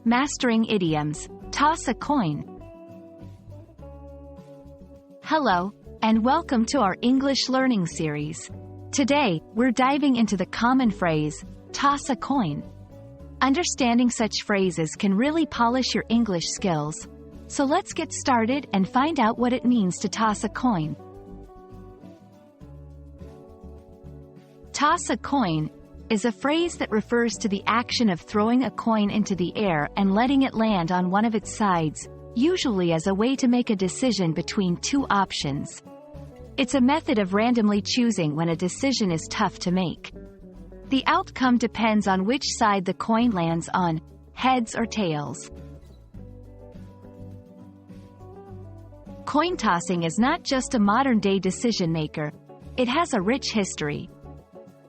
Mastering idioms. Toss a coin. Hello, and welcome to our English learning series. Today, we're diving into the common phrase, toss a coin. Understanding such phrases can really polish your English skills. So let's get started and find out what it means to toss a coin. Toss a coin is a phrase that refers to the action of throwing a coin into the air and letting it land on one of its sides, usually as a way to make a decision between two options. It's a method of randomly choosing when a decision is tough to make. The outcome depends on which side the coin lands on, heads or tails. Coin tossing is not just a modern-day decision maker. It has a rich history.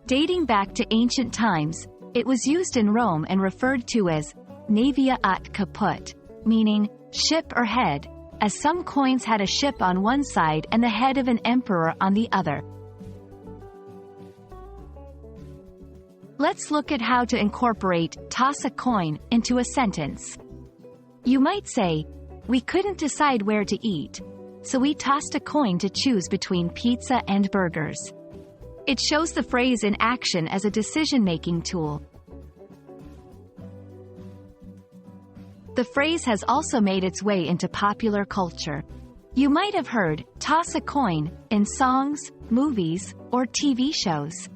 Dating back to ancient times, it was used in Rome and referred to as navia caput, meaning ship or head, as some coins had a ship on one side and the head of an emperor on the other. Let's look at how to incorporate toss a coin into a sentence. You might say, "We couldn't decide where to eat, so we tossed a coin to choose between pizza and burgers." It shows the phrase in action as a decision-making tool. The phrase has also made its way into popular culture. You might have heard "toss a coin" in songs, movies, or TV shows.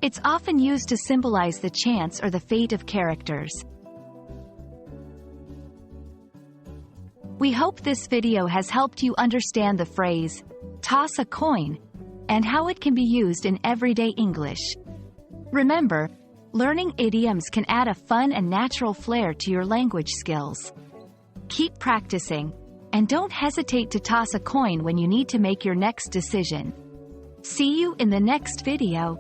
It's often used to symbolize the chance or the fate of characters. We hope this video has helped you understand the phrase, toss a coin, and how it can be used in everyday English. Remember, learning idioms can add a fun and natural flair to your language skills. Keep practicing, and don't hesitate to toss a coin when you need to make your next decision. See you in the next video.